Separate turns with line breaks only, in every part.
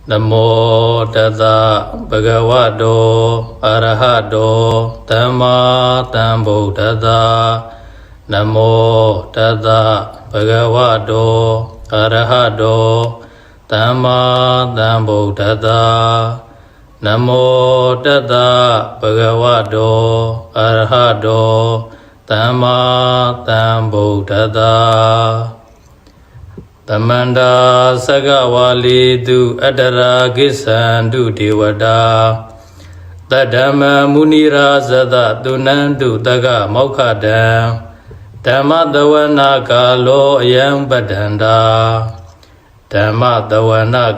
Namo Tassa Bhagavato Arahato Dhamma Sambuddhassa Namo Tassa Bhagavato Arahato Dhamma Sambuddhassa Namo Tassa Bhagavato Arahato Dhamma Sambuddhassa Tamanda Sagawali Du Adara Gisandu Devada Tadama Munira Zada Dunandu Daga Mokada Dhamma Kalo Ayam Badanda Dhamma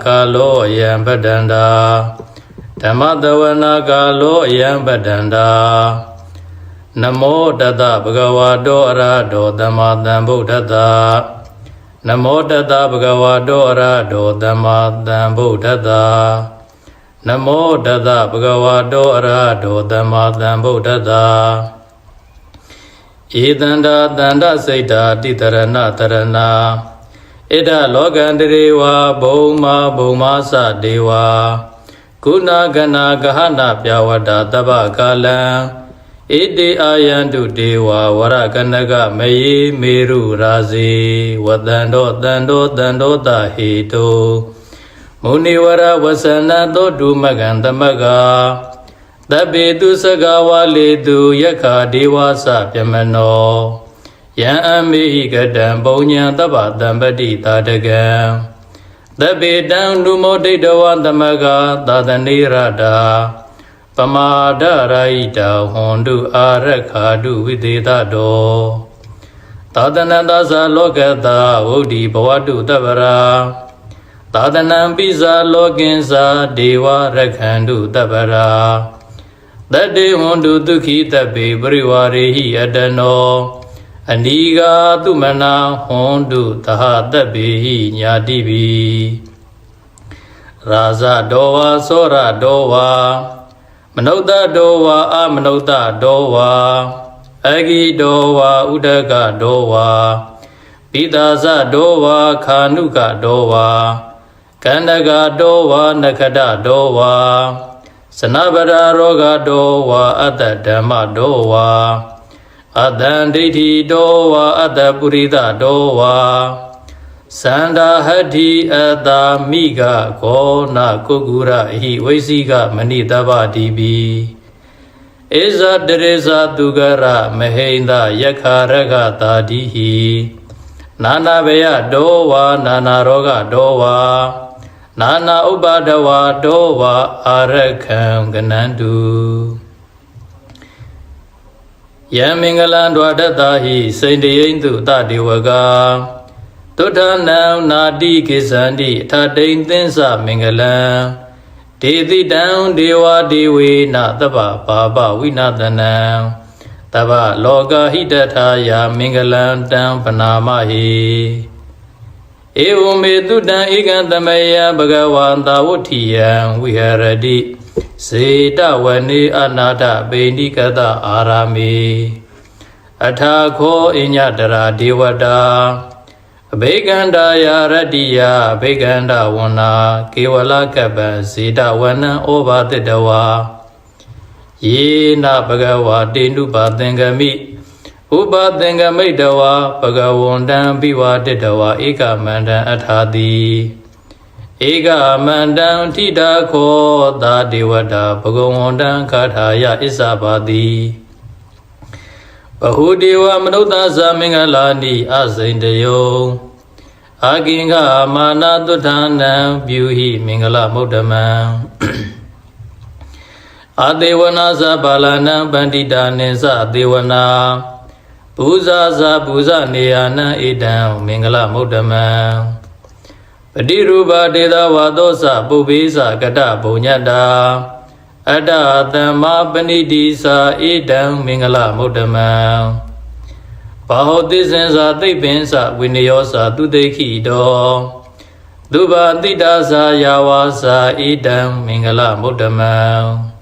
Kalo Ayam Badanda Dhamma Kalo Ayam Badanda Namo Tassa Bhagavato Arahato Dhamma Sambuddhassa Namo Tassa Bhagavato Arahato Dhamma Sambuddhassa Namo Tassa Bhagavato Arahato Dhamma Sambuddhassa Idanda Danda Saita Titarana Tarana Ida Loganderewa Bhoma Sa Deva Guna Gana Gahana Pyawada Taba Kalam Iti ayantu dewa warakanaga mayi meru razi wadando tahito muniwara wasana dodu magandamaga tabitu sagawalitu yakha dewa sapyamano yan amihi gadam baunya taba dambadi tadagam tabidang numoditawa tamaga tadanirada Pamada Raita Hondu Arakadu Videdado Tadanandasa Lokata Udi Bawadu Tabara Tadanam Pisa Lokinsa Deva Rakhandu Tabara Tade Hondu Dukhi Tabi Briwarihi Adano Aniga Tumana Hondu Taha Tabihi Nyadibi Raza Dowa Sora Dowa Manauta dowa amanauta dowa Agi dowa udaka dowa Pidasa dowa kanuka dowa Kandaga dowa nakada dowa Sanabara roga dowa Adadama dowa Adanditi dowa Adapurita dowa Sanda hati ada miga kona kugura hi waisiga manitaba dibi Eza dereza dugara mehinda yakharaga tadihi Nana beya dowa nana roga dowa Nana ubadawa dowa arakam ganandu Yamingalandwa datahi saindiyendu tadiwaga Tutanam Nadi Kisandi Tadain Tinsa Mingalam Dedi down Dewa Dewi Nataba Baba Winatanam Taba Loga Hidataya Mingalam Dam Panamahi Evume Tutan Ikantamaya Bhagavanta Vutiyam Viharadi Seta Vani Anata Bendikata Arami Athakho Inyadara Devada Beganda ya radiya beganda wana kewala kaba sita wana obatidawa Yena bhagava dendu badengami Ubadengami dawa bhagavondam bivadidawa eka mandam athadi Eka mandam tidakho da devada bhagavondam kathaya isabadi Bahudewa Manuta Samingalani Asaindayo Aginga Mana Dutana Byuhi Mingala Mudama Adevana Sabalana Bandita Nesa Devana Puza Sabuza Neyana Idam Mingala Mudama Padiruba Deda Vadosa Bubisa Gata Bunyada Ada Dhamma Panidisa Idam Mingala Mudama Pahotisensa Tipinsa Viniyosa Tudeki Do Duba Tidasa Yawasa Idam Mingala Mudama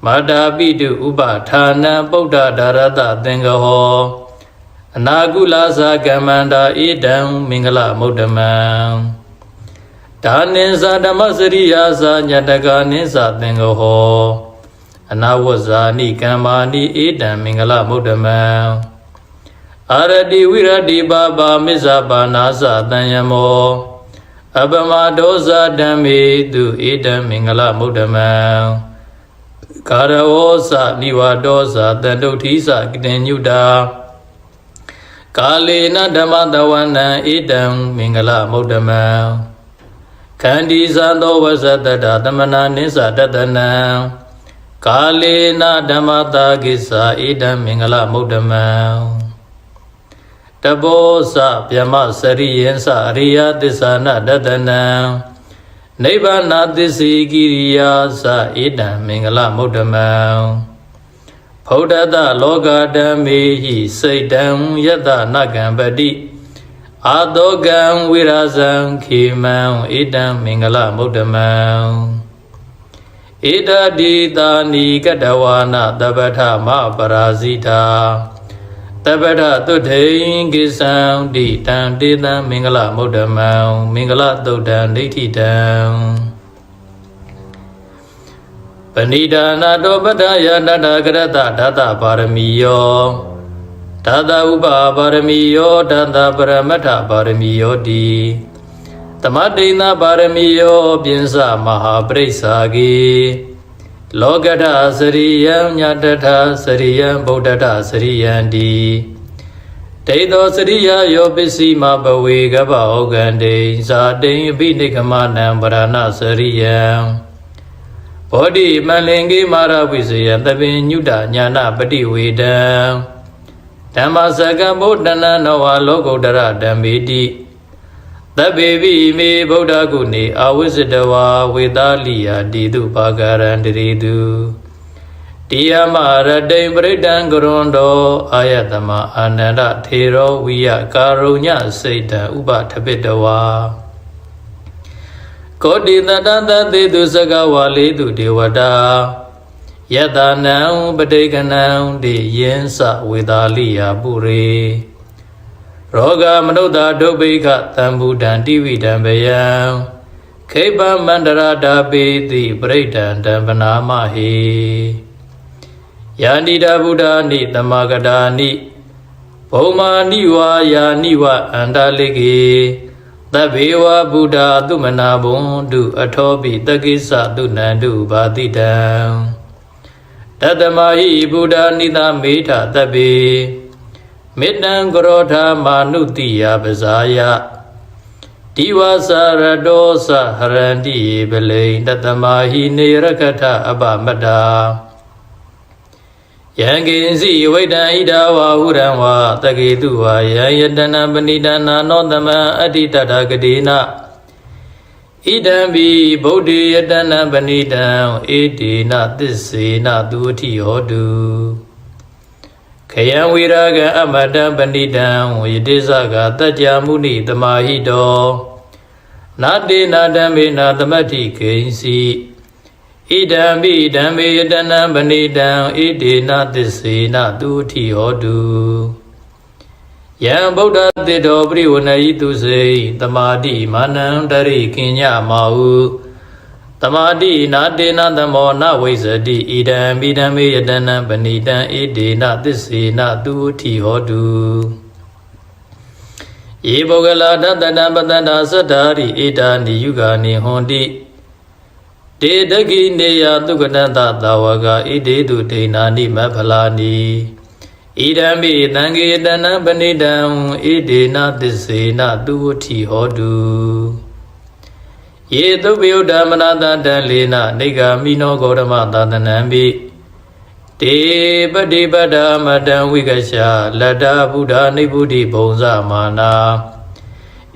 Mada Bidu Uba Thana Buddha Darata Tengaho Anagula Sagamanda Idam Mingala Mudama ဒါနိသဓမ္မစရိယာသာညတကနိသသင်္ဃဟောအနာဝဇာနိကမ္မာနိဧတံမင်္ဂလမုဒ္ဓမံအာရတိဝိရတိပါပါမစ္ဆပါနာသတံယမောအပမဒောဇဓမ္မေတုဧတံမင်္ဂလမုဒ္ဓမံကာရဝောသနိဝဒောသတန္တုဋ္ဌိသကတိညုတာကာလေနဓမ္မတဝနံဧတံမင်္ဂလမုဒ္ဓမံခန္တီသသောဝဇတတသမနာနိသတတနံကာလေနဓမ္မတာကိစ္ဆာဧတံမင်္ဂလမုဒ္ဓမံတဘောသဗျမစရိယံသအရိယသစ္ဆာနတတနံနိဗ္ဗာနသစ္စေကိရိယာသဧတံမင်္ဂလမုဒ္ဓမံဗုဒ္ဓတလောကဓမ္မေဟိစိတ်တံယတနကံပတိအာတောကံဝိရာဇံခေမံဧတံမင်္ဂလမုဒ္ဓမံဧတတိတာနိကတဝါနတပ္ပထမပရာဇိတာတပ္ပထသုထိန်ကိသံတိတံတေတံမင်္ဂလမုဒ္ဓမံမင်္ဂလသုတ်တံဒိဋ္ဌိတံပဏိဒါနာတောပတ္ထယတတကရတဓာတပါရမီယောဓာတဥပပါရမီယောဓာတပရမတ္ထပါရမီယောတိသမတိဏပါရမီယောပိဉ္စမဟာပရိစ္ဆာကေလောကထစရိယံညတထစရိယံဗုဒ္ဓထစရိယံတိဒိဋ္ဌောစရိယယောပစ္စည်းမဘဝေကပ္ပဩကံတေဇာတိအပိနိကမနံပရဏစရိယံဘောဓိမလင်္ကေမာရဝိဇယံသဗ္ဗညုတညာနာပတိဝေဒံဓမ္မစကံဗုဒ္ဓနာနဝလောကုတ္တရဓမ္မေတိသဗ္ဗေပိမေဗုဒ္ဓဂုဏေအဝိဇ္ဇတဝါဝေသာလိယတိတုပါကရံတရေတုတိယမရတိံပရိဒံကရွန်တောအာယတမအာနန္ဒထေရောဝိယကာရုညစိတ်တံဥပထပိတဝါကောတိတတတသေတုစကဝါလေတုဒေဝတာယတနံပဋိကနံတိယင်းစဝေသာလိယပုရေရောဂမနုဿာဒုဗ္ဗိကတံဗုဒံတိဝိတံဘယံခိပမန္တရာဓာပိတိပရိဒံတံပနာမဟိယန္တိတဗုဒ္ဓနိတမဂတာနိဘုံမာနိဝါယာနိဝအန္တလိကေသဗ္ဗေဝဗုဒ္ဓသုမနာဘုံတုအထောပိတကိစ္စသုနန္တုဘာတိတံတတမဟိဗုဒ္ဓနိသမေထသဗ္ဗေမေတ္တံကရောဓမာနုတိယပဇာယဒီဝါစာရတောသဟရန္တိပလိတတမဟိနေရကထအပမတ္တာယံကိဉ္စီဝိတံဣဒဝါဟုရံဝါတကေတုဝါယံယတနံပဏိဒနာနောသမံအတ္တိတတဂတိနဣဒံဘိဗုဒ္ဓေယတနံပဏိဒံဧတေနသစ္စေနသူအထိဟောတုခယံဝိရာဂံအမတံပဏိတံဝိတိဇဂတัจ जा မုနိတမဟိတောနာတေနာဓမ္မေနာသမတ္ထိကိဉ္စီဣဒံဘိဓမ္မေယတနံပဏိတံဣတေနသစ္စေနသူအထိဟောတုယံဗုဒ္ဓတေတောပရိဝဏယိတုစေတမာတိမာနံတရိကိညမာဟုတမာတိနာတေနသမောနဝိဇ္ဇတိဣဒံဘိဓမ္မေယတနံပဏိတံဣတေနသစ္စေနသူအထိဟောတုယေပုဂ္ဂလာတတတံပတ္တန္တာသတ္တာရိဧတာနိယုဂာနိဟွန်တိတေတကိနေယသုကတတသာဝကဣတေတုဒိဏာနိမဖလာနိဣဒံမိသံဃေတနံပဏိတံဣဒေနသစ္စေနသူဝတိဟောတုယေသုပယုဒ္ဓမနတတံလေနနေဂာမိနောဂေါတမသာသနံမိတေပတိပတ္တမတံဝိကရှာလတ္တဗုဒ္ဓနိဗ္ဗုတိဘုံဇမာနာ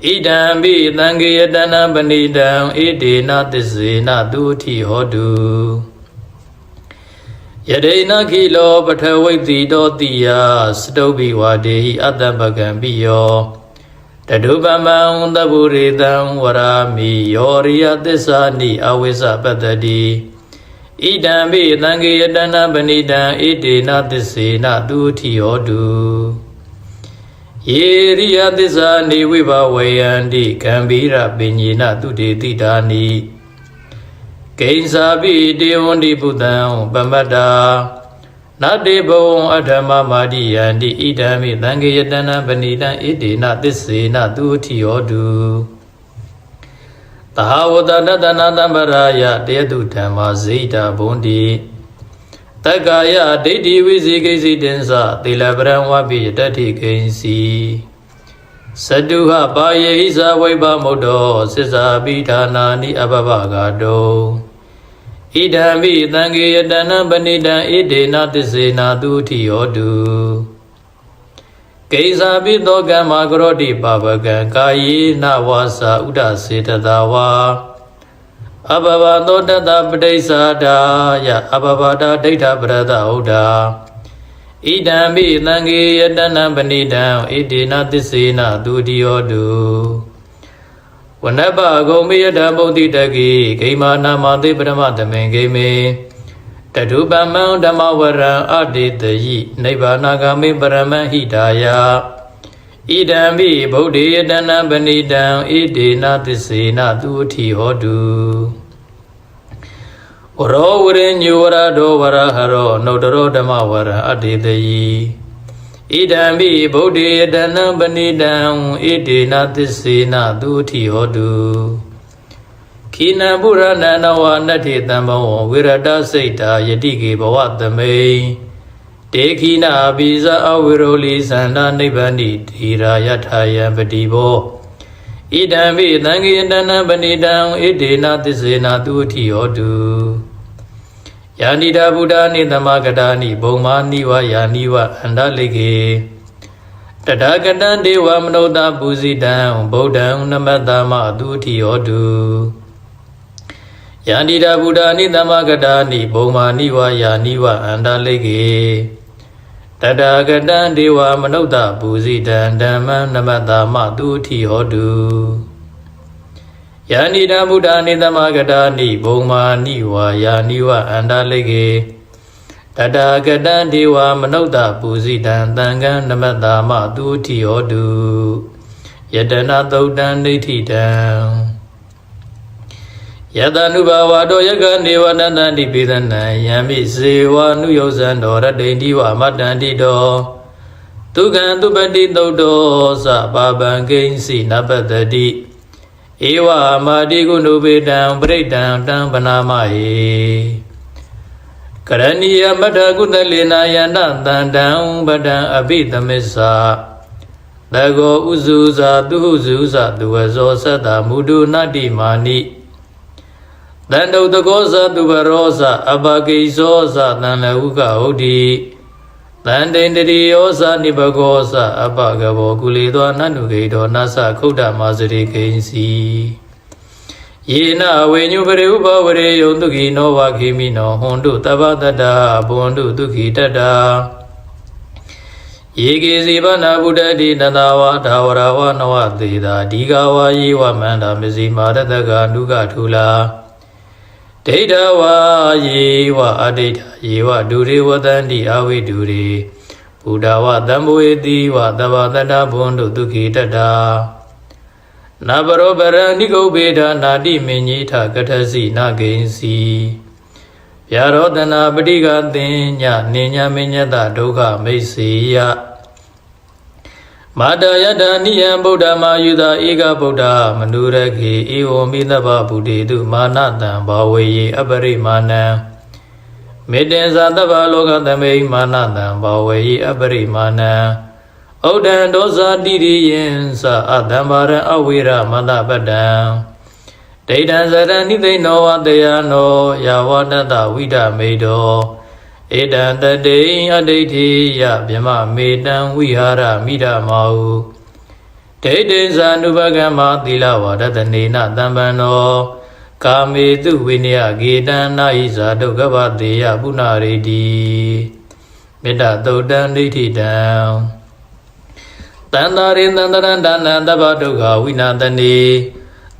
ဣဒံမိသံဃေတနံပဏိတံဣဒေနသစ္စေနသူဝတိဟောတုယဒေနခိလောပထဝိတ္တိတောတိယစတုဘိဝါဒေဟိအတ္တပကံပိယောတတုပမံသဗ္ဗုရိတံဝရာမိယောရိယသစ္စာနိအဝိဇ္ဇပတ္တတိဣဒံမိသံဃေတနံပဏိတံဣဒေနသစ္စေနသူဝတိဟောတုယ ယေရိယသစ္စာနေဝိဘဝေယန္တိကံဗိရပညေနသူတေတိတာနိကိဉ္စာပိတေဝန္တိဘုဒ္ဓံပမတ္တာနတေဘဝံအထမမာတိယန္တိဣဒံမိသံဃေယတနံပဏိတံဣတေနသစ္စေနသူတိယောတုသဟဝတတတနာတံပရာယတေတုဓမ္မာဇိတာဘုံတိတက္ကာယဒိဋ္ဌိဝိဇိကိစီတင်္စသေလပရံဝပိတတ္ထိကိဉ္စီသတုဟပါယေဟိသဝိဘမုဒ္ဒောသစ္စာပိဌာနာနိအပပဂါတောဣဒံမိသံဃေယတနံပဏိတံဣတေနသစ္စေနာသူတိယောတုကိဉ္စာပိသောကမ္မကရောတိပါပကံကာယေနဝါစာဥဒစေတသာဝါအဘဘသောတတပဋိစ္ဆာဒာယအဘဘတာဒိဋ္ဌပရဒဟုတ်တာဣဒံမိသံဃေယတနံပဏိတံဣတေနသစ္စေနသူတိယောတုဝနပဂုံမိယဓမ္မုတိတကိဂိမာနာမသေပရမတမေဂိမေတတုပမံဓမ္မဝရံအတေတယိနိဗ္ဗာနာဂမေပရမဟိတာယဣဒံမိဗုဒ္ဓေယတနံပဏိတံဣတေနသစ္စေနသူတိဟောတုဝရောဝရိညဝရဒောဝရဟရောနုတရောဓမ္မဝရံအတေတယိဣဒံမိဗုဒ္ဓေယတနံပဏိတံဣတေနသစ္စေနသူတိဟောတုခိနံပုရဏနဝနတ္ထိတံဘောဝိရတစိတ်တာယတိကေဘဝသမိတေခိနာပိဇအဝိရောလိသန္တာနိဗ္ဗာနိတိရာယထာယံပတိဘောဣဒံမိသံဃေယတနံပဏိတံဣတေနသစ္စေနသူတိဟောတုယာနိတာဗုဒ္ဓနိသမဂတာနိဘုံမာနိဝယာနိဝအန္တလိကေတတကတံဒေဝမနုဿပူဇိတံဗုဒ္ဓံနမတ္တမသူတိဟောတုယာနိတာဗုဒ္ဓနိသမဂတာနိဘုံမာနိဝယာနိဝအန္တလိကေတတကတံဒေဝမနုဿပူဇိတံဓမ္မံနမတ္တမသူတိဟောတုယာနိတာဗုဒ္ဓနိသမဂတာနိဘုံမာနိဝယာနိဝအန္တလိကေတတကတံဒေဝမနုဿပူဇိတံသံဃံနမတ္တမသူတိဟောတုယတနာသုတ်တံဒိဋ္ဌိတံယတနုဘာဝတောယကနေဝနန္တတိပိသနံယံမိစေဝနုယောဇံတော်ရတိန်တိဝမတ္တန္တိတောဒုက္ခံသူပတိသုတ်တောသပါပံကိဉ္စီနပတ္တိဧဝမာတိကုဏုပေတံပရိတံတံပနာမဟေကရဏီယမတ္ထကုသလေနာယန္တတန္တံပတံအပိသမစ္ဆာတကောဥစုဇာသူဟုဇုဇသူဝဇောသတ္တမုဒုနတ္တိမာနိတန္တုတကောဇသူဘရောဇအပကိဇောဇတံလဟုကဟုတ်တိတန္တိန္တရိယောဇနိဘဂောဇအပကဘောကုလေသောနန္တုကေတောနသခုဒ္ဓမာစရိကိဉ္စီယေနဝေညုပရိဥပဝရေယုံတုခိနောဝခိမိနောဟွန်တုတပ္ပတတ္တဘွန်တုဒုခိတတ္တယေကေစီဗနာဗုဒ္ဓတိနန္ဒဝါဒါဝရဝနဝသေတာဒီဃဝါယေဝမန္တာမစီမာရတကနုကထူလာဒိဋ္ဌဝါယေဝအဒိဋ္ဌယေဝဒုရေဝတန္တိအဝိဒုရေဘုဒ္ဓဝသံဘဝေတိဝသဗ္ဗတတ္တဘွန်တုဒုခိတတ္တနာပရောပရဏိကုပ္ပေဒနာတိမင်ကြီးထကထစီနာဂိဉ္စီဗျာရောတနာပဋိကသင်ညနေညမညတဒုက္ခမိတ်စေယမာတယတနိယံဗုဒ္ဓမာယုသာဧကဗုဒ္ဓမနုရခေဧဝံမိသဗ္ဗဗုဒ္ဓေတုမာနတံဘာဝေယေအပရိမာဏံမေတ္တေဇာတဗ္ဗလောကသမိမာနတံဘာဝေယေအပရိမာဏံဩဒံဒောဇာတိရိယံသအတံဘာရံအဝိရမတပတ္တံဒိဋ္ဌံဇရဏိသိနောဝတယနောယာဝတတဝိဒမေတောဧတံတတိအဒိဋ္ဌိယဗြမမေတံဝိဟာရမိဓမောဒိဋ္ဌိဇာနုပကမ္မသီလဝါဒတနေနတံပံနောကာမေတုဝိနယဂေတံနာဟိဇာဒုက္ခဗတေယပုဏ္ဏရေတိမေတ္တသုတ်တံဒိဋ္ဌိတံတန္တာရိသန္တရန္တနံတဗ္ဗဒုက္ခဝိနာတနေ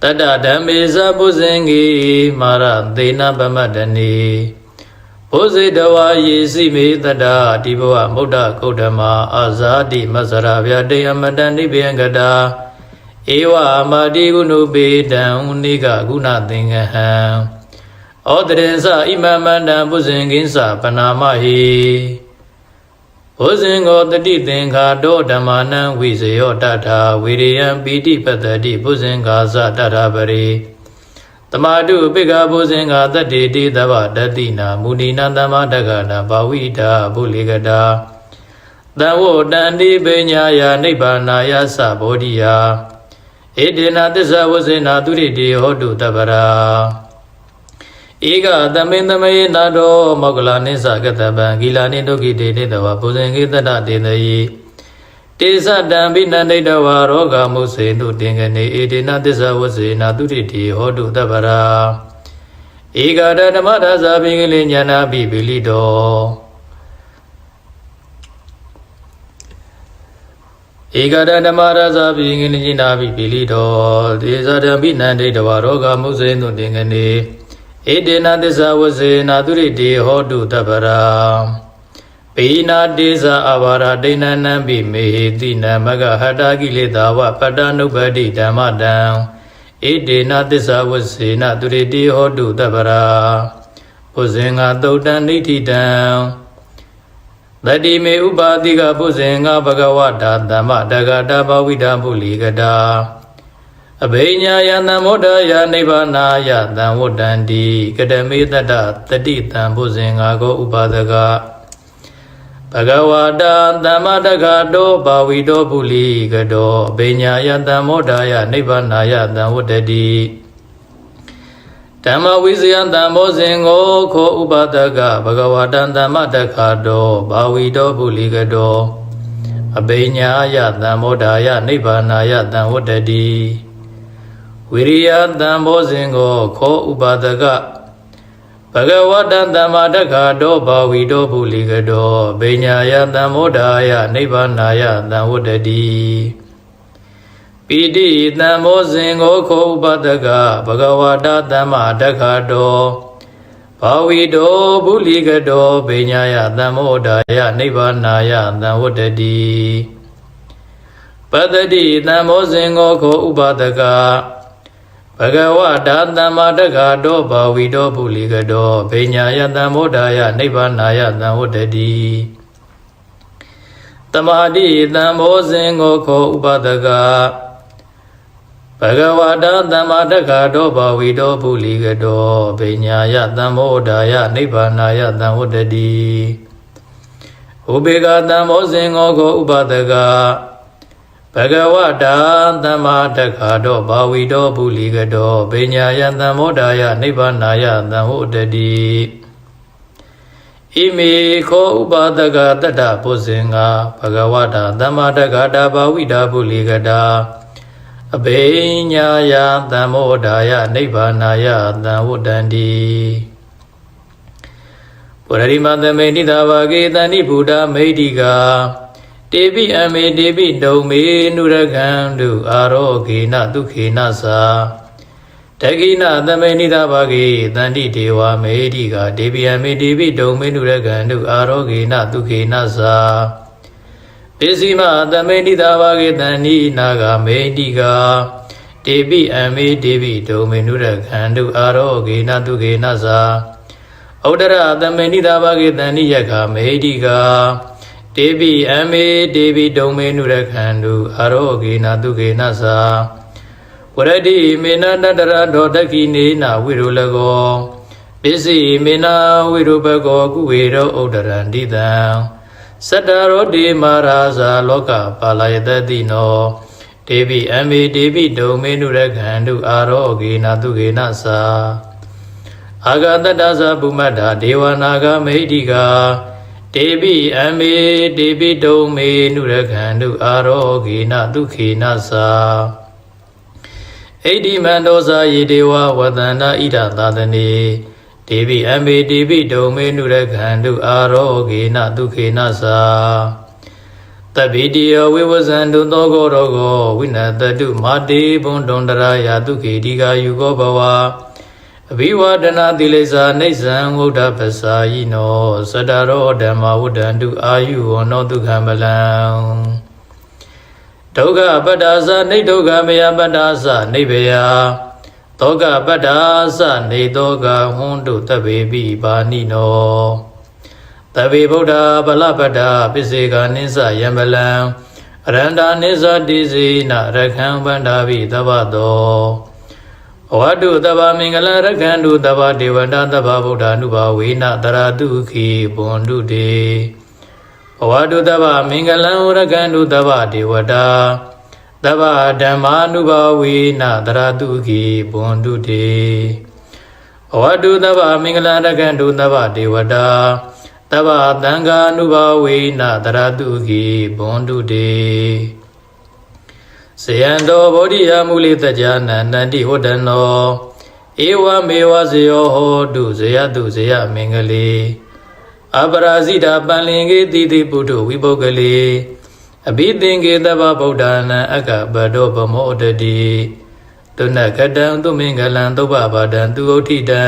တတ္တဓမ္မေဇပုဇင်္ဂေမာရသေနပမတ္တနေ ဘုဇေတဝါယေစီမေတ္တာဒီဘဝမုဒ္ဒကုဋ္ဌမအာဇာတိမဆရာဗျာတေအမတန်နိဗ္ဗယံကတာဧဝမာတိကုဏုပေတံနိကကုဏသင်္ကဟံဩတရေသဣမမန္တံဘုဇင်ကိဉ္စပနာမဟိဘုဇင်ကိုတတိသင်္ခါတောဓမ္မာနံဝိဇယောတထာဝိရိယံပိတိပတ္တိဘုဇင်္ဂါသတထာပရိတမတုပိကဘုဇင်္ဂါတတ္တိတိသဗ္ဗတတိနာမုဏိနာသမ္မာတက္ကနာဘာဝိတာဘုလိကတာတံဝတန္တိပညာယနိဗ္ဗာနာယသဘောဓိယဧတေနသစ္စာဝဇေနာသူရိတိဟောတုတပ္ပရာဧကသမင်သမယေနာတောမောကလာနိစ္စကတပံဂီလာနိဒုက္ခိတေတေတဝဘုဇင်ကိတတတေတယိတေသတံဘိနန္ဒိတဝါရောဂမုစေတုတင်္ဂနေဧတေနသစ္စာဝဇေနာသူရိတိဟောတုတပ္ပရာဧကတဓမ္မဒါဇာပိကလိညာနာပိပိလိတောဧကတဓမ္မဒါဇာပိကလိညာနာပိပိလိတောတေသတံဘိနန္ဒိတဝါရောဂမုစေတုတင်္ဂနေဧတေနသစ္စာဝဇေနာသူရိတိဟောတုတပ္ပရာပိနာတေဇာအဘာရဒိဏနံပိမေဟိတိနမဂဟတာကိလေသာဝပတ္တနုပ္ပတိဓမ္မတံဧတေနသစ္စာဝဇေနာသူရိတိဟောတုတပ္ပရာဘုဇင်္ဂသုတ်တံနိဋ္ဌိတံတတိမေဥပါတိကဘုဇင်္ဂဘဂဝတာသမ္မတဂတာဘဝိတာဘုလိကတာအဘိညာယသံမောဒယနိဗ္ဗာနာယသံဝတ္တန္တိကတမေတ္တတတိတံဘုဇင်္ဂကိုဥပါဒကဘဂဝတာသမ္မတဂတောဘာဝိတောပုလိကတောအဘိညာယသံမောဒယနိဗ္ဗာနာယသံဝတ္တတိဓမ္မဝိဇယသံမောဇင်ကိုခောဥပါဒကဘဂဝတာသမ္မတဂတောဘာဝိတောပုလိကတောအဘိညာယသံမောဒယနိဗ္ဗာနာယသံဝတ္တတိဝိရိယသံဘောဇင်ကိုခောဥပါဒကဘဂဝတံသမ္မာတက္ခတောဘာဝိတောပုလိကတောဗိညာယသံမောဒာယနိဗ္ဗာနာယသံဝတ္တတိပိတိသံဘောဇင်ကိုခောဥပါဒကဘဂဝတာသမ္မာတက္ခတောဘာဝိတောပုလိကတောဗိညာယသံမောဒာယနိဗ္ဗာနာယသံဝတ္တတိပတ္တိသံဘောဇင်ကိုခောဥပါဒကဘဂဝတာသမ္မာတက္ခတောဘာဝိတောပုလိကတောဗိညာယသံမောဒာယနိဗ္ဗာနာယသံဝတ္တတိတမာတိသံဘောဇင်ကိုခောဥပါဒကဘဂဝတာသမ္မာတက္ခတောဘာဝိတောပုလိကတောဗိညာယသံမောဒာယနိဗ္ဗာနာယသံဝတ္တတိဥပေက္ခသံဘောဇင်ကိုခောဥပါဒကဘဂဝတာသမ္မာတက္ခတောဘာဝိတောပုလိကတောဗိညာယသံမောဒာယနိဗ္ဗာနာယသံဝတ္တတိဣမေခောဥပါဒကတတ္တဘုဇင်္ဂဘဂဝတာသမ္မာတက္ခတာဘာဝိတာပုလိကတာအဘိညာယသံမောဒာယနိဗ္ဗာနာယသံဝတ္တန္တိပုရရိမသမေနိသာဝကေတဏိဗုဒ္ဓမေဋ္ဌိကာတေပိအမေတေပိဒုံမေနုရကံတုအာရောဂေနဒုခေနသာတကိနသမေနိသဘာဂေတန္တိဒေဝမေတိကာတေပိအမေတေပိဒုံမေနုရကံတုအာရောဂေနဒုခေနသာပိစီမသမေနိသဘာဂေတန္တိနာဂမေတိကာတေပိအမေတေပိဒုံမေနုရကံတုအာရောဂေနဒုခေနသာဩဒရသမေနိသဘာဂေတန္တိယက္ခမေတိကာတေပိအမေတေပိဒုံမေနုရခန္တုအာရောဂေနတုခေနသာဝရတိမေနတတရဒောတကိနေနဝိရုလကောပစ္စည်းမေနဝိရုပကောကုဝေရောဥဒရန္တိတံစတ္တရောတိမာရာဇာလောကပါလယတတိနောတေပိအမေတေပိဒုံမေနုရခန္တုအာရောဂေနတုခေနသာအာဂတတ္တသဗုမတ္တာဒေဝနာဂမေဟိတိကာတေပိအမေတေပိဒုံမေနုရခန္တုအာရောဂေနဒုခေနသာဣတိမန္တောဇာယေဒေဝဝတန္တာဣဒသာသနေတေပိအမေတေပိဒုံမေနုရခန္တုအာရောဂေနဒုခေနသာတပိတိယဝိဝဇန္တုသောဂောရောဂောဝိနတတုမာတေဘုံဒုံတရာယဒုခေတိကာယုကောဘဝ အဘိဝဒနာတိလိစ္ဆာနိစ္စံဝုဒ္ဓပ္ပစာယိနောသတ္တရောဓမ္မဝုဒ္ဒန္တုအာယုဝနောဒုက္ခမလံဒုက္ခပတ္တာသနေဒုက္ခမယပတ္တာသနေဘယသောကပတ္တာသနေသောကဟွန်းတုတဗ္ဗေပိပါဏိနောတဗ္ဗေဗုဒ္ဓဗလပတ္တာပစ္စေကနိစ္စယံပလံအရန္တာနိစ္စတိစေနရခံဗန္ဒာဘိသဗ္ဗတောဝတ္တုတဗ္ဗမင်္ဂလရခံတုတဗ္ဗဒေဝတာတဗ္ဗဗုဒ္ဓ ानु ဘာဝေနတရတုခိဘွန်တုတေဝတ္တုတဗ္ဗမင်္ဂလံရခံတုတဗ္ဗဒေဝတာတဗ္ဗဓမ္မာနုဘာဝေနတရတုခိဘွန်တုတေဝတ္တုတဗ္ဗမင်္ဂလရခံတုတဗ္ဗဒေဝတာတဗ္ဗသံဃာနုဘာဝေနတရတုခိဘွန်တုတေဇယံတောဗောဓိယမူလိတ္တဉာဏန္တန္တိဟောတနောဧဝမေဝဇယောဟောတုဇယတုဇယမင်္ဂလေအပရာဇိတာပန္လင်္ကေတိတိပုထုဝိပုဂ္ဂလေအဘိသင်္ကေတဗ္ဗဗုဒ္ဓနာအကပတောဗမောတတိတုဏခတံသူမင်္ဂလံသုဗ္ဗဘာဒံသူဥဋ္ဌိတံ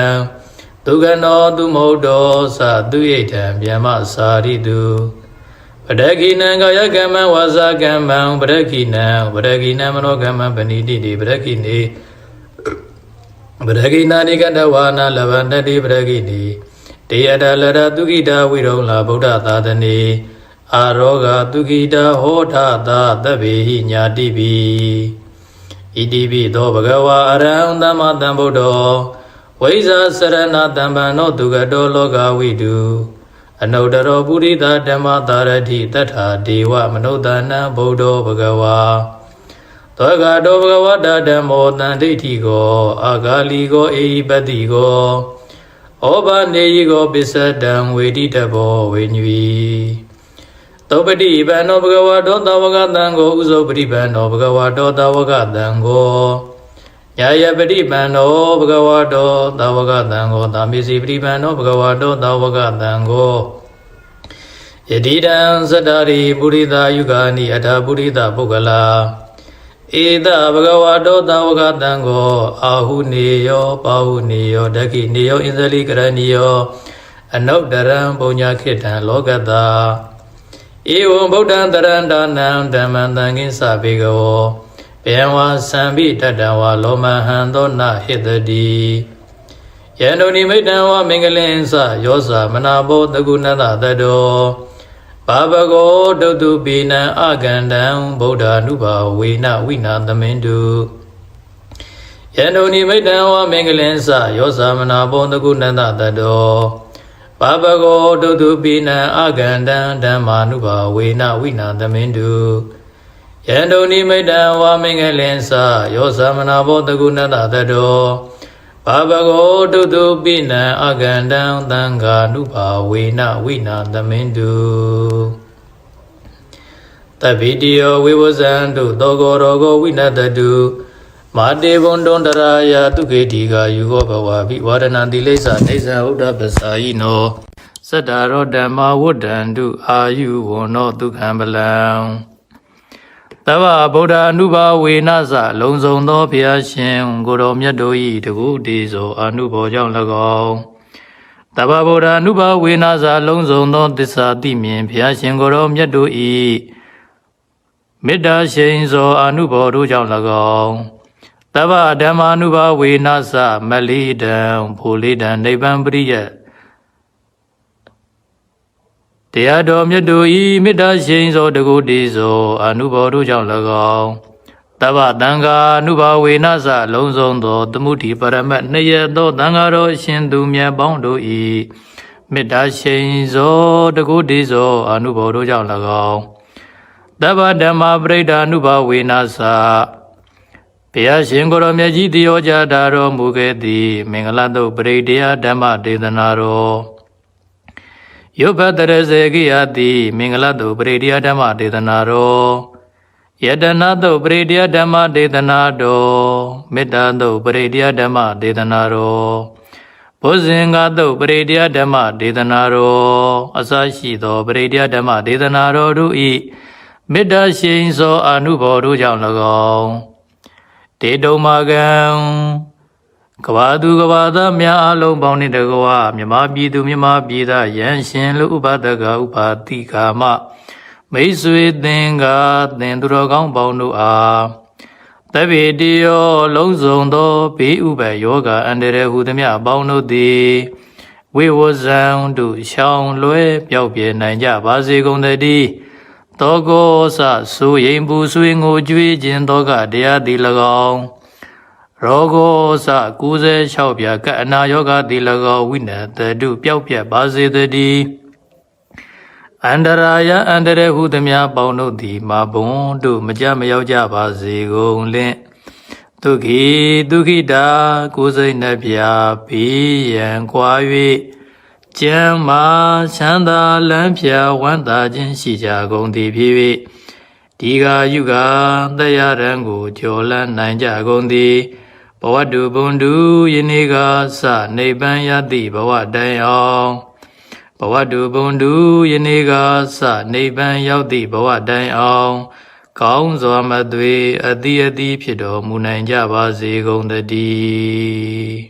ဒုက္ခနောသူမဟုတ်တောသသူဣဋ္ဌံဗျမစာရိတုပဒကိနံကာယကမ္မဝါစာကမ္မံပဒကိနံမနောကမ္မံပဏိတိတိပဒကိနေပဒကိနာနိကတဝါနာလဗန္တတိပဒကိနေတေယတလရသုခိတာဝိရုံလာဗုဒ္ဓသာသနေအာရောဂသုခိတာဟောထသာသဗ္ဗေဟိညာတိပိဣတိပိသောဘဂဝါအရဟံသမ္မာသမ္ဗုဒ္ဓောဝိဇ္ဇာစရဏတမ္ပန္နောဒုက္ခတောလောကဝိတုအနုတ္တရောပုရိသဓမ္မသာရတိတထာဒေဝမနုဿာနံဗုဒ္ဓောဘဂဝါသောကတောဘဂဝတာဓမ္မောတန်ဒိဋ္ဌိကောအာဂါလီကောအေဟိပတိကောဩဘာနေယိကောပစ္စတံဝေတိတဘောဝေညွီသောပတိဗန္နောဘဂဝတောသဝကတံကိုဥဇောပတိဗန္နောဘဂဝတောသဝကတံကိုယာယပတိဗန္နောဘဂဝတောသဝကတံကိုသာမေစီပတိဗန္နောဘဂဝတောသဝကတံကိုယတိတံသတ္တရိပုရိသယုဂာနိအထာပုရိသပုဂ္ဂလာဧတဘဂဝတောသဝကတံကိုအာဟုနေယောပါဟုနေယောဒက္ခိနေယောဣန္ဒလိကရဏီယောအနုတ္တရံပုညခိတံလောကတာဧဝံဗုဒ္ဓံတရန္တနံဓမ္မံသံဃိသဗေကဝောဘေဝါသံပိတတဝါလောမဟံသောနဟိတတိယန္တုနိမိတံဝမင်္ဂလင်္စယောဇာမနာဘောတကုဏတတတောဘာဘဂောဒုတုပိနံအကန္တံဗုဒ္ဓ ानु ဘာဝေနဝိနာသမင်တုယန္တုနိမိတံဝမင်္ဂလင်္စယောဇာမနာဘောတကုဏတတတောဘာဘဂောဒုတုပိနံအကန္တံဓမ္မာနုဘာဝေနဝိနာသမင်တုယန္တုနိမိတံဝမင်္ဂလင်္စယောဇာမနာဘောတကုဏတတတောဘာဘဂောဒုတုပိနံအကန္တံသံဃာနုဘာဝေနဝိနာသမင်တုတဗ္ဗိတိယောဝိဝဇံတုသောကောရောဂောဝိနတတုမာတေဘွန်တွန်တရာယတုခေတိကာယူဟောဘဝဘိဝရဏံတိလိစ္ဆာနေဇံဥဒ္ဓပ္ပစာယိနောသတ္တရောဓမ္မဝုဒ္ဒန္တုအာယုဝနောဒုက္ခံပလံသဗ္ဗဗုဒ္ဓ ानु ဘာဝေနသလုံဆုံးသောဘုရားရှင်ကိုယ်တော်မြတ်တို့၏တကုတည်သောအနုဘောကြောင့်၎င်းသဗ္ဗဗုဒ္ဓ ानु ဘာဝေနသလုံဆုံးသောသစ္စာသိမြင်ဘုရားရှင်ကိုယ်တော်မြတ်တို့၏မေတ္တာရှိန်သောအနုဘောတို့ကြောင့်၎င်းသဗ္ဗဓမ္မာနုဘာဝေနသမလိတံဘူလိတံနိဗ္ဗံပရိယတရားတော်မြတ်တို့ဤမေတ္တာရှိန်သောတကုတည်သောအနုဘောတို့ကြောင့်၎င်းသဗ္ဗသံဃာနုဘာဝေနသလုံးစုံသောသမုဒိပရမတ်နှစ်ရသောသံဃာတော်အရှင်သူမြတ်ပေါင်းတို့ဤမေတ္တာရှိန်သောတကုတည်သောအနုဘောတို့ကြောင့်၎င်းသဗ္ဗဓမ္မာပရိဒာနုဘာဝေနသဘုရားရှင်ကိုယ်တော်မြတ်ကြီးတည်ဟောကြားတော်မူခဲ့သည်မင်္ဂလာတုပရိဒေယဓမ္မဒေသနာတော်ယုဘတရစေကိယတိမင်္ဂလာတုပရိဒေယဓမ္မဒေသနာတော်ယတနာတုပရိဒေယဓမ္မဒေသနာတော်မေတ္တာတုပရိဒေယဓမ္မဒေသနာတော်ဘုဇင်္ဂတုပရိဒေယဓမ္မဒေသနာတော်အစရှိသောပရိဒေယဓမ္မဒေသနာတော်တို့ဤမေတ္တာရှိန်သောအနုဘောတို့ကြောင့်၎င်းတေတုံမာကံ ကဘာသူကဘာသားများအလုံးပေါင်းနှင့်တကွာမြမပြည်သူမြမပြည်သားယံရှင်လူဥပဒကဥပါတိကာမမိတ်ဆွေသင်္ကာသင်သူတော်ကောင်းပေါင်းတို့အားတပိတိယောလုံးစုံသောဘေးဥပယောဂအန္တရာယ်ဟုသမျှအပေါင်းတို့သည်ဝိဝဇံတို့ရှောင်းလွဲပြောက်ပြဲနိုင်ကြပါစေကုန်သတည်းတောကောစဆိုရင်ပူဆွေငိုကြွေးခြင်းတောကတရားသည်၎င်းရောဂောစ96ပြကပ်အနာယောဂသည်၎င်းဝိနတတုပျောက်ပြက်ပါစေတည်းအန္တရာယအန္တရဟုသမျှပေါင်းတို့သည်မာဘွန်တို့မကြမရောက်ကြပါစေကုန်လင့်ဒုက္ခိတာကိုယ်စိတ်နှပြဘေးရန်ကွာ၍ကျမ်းမာချမ်းသာလန်းဖြာဝမ်းသာခြင်းရှိကြကုန်သည်ဖြစ်၍ဒီဃာယုဂတရားရန်ကိုကျော်လန်းနိုင်ကြကုန်သည်ဘဝတုဘုံတုယနေ့ကစနိဗ္ဗာန်ရသည့်ဘဝတိုင်အောင်ဘဝတုဘုံတုယနေ့ကစနိဗ္ဗာန်ရောက်သည့်ဘဝတိုင်အောင်ကောင်းစွာမသွေအတိအသီးဖြစ်တော်မူနိုင်ကြပါစေကုန်သတည်း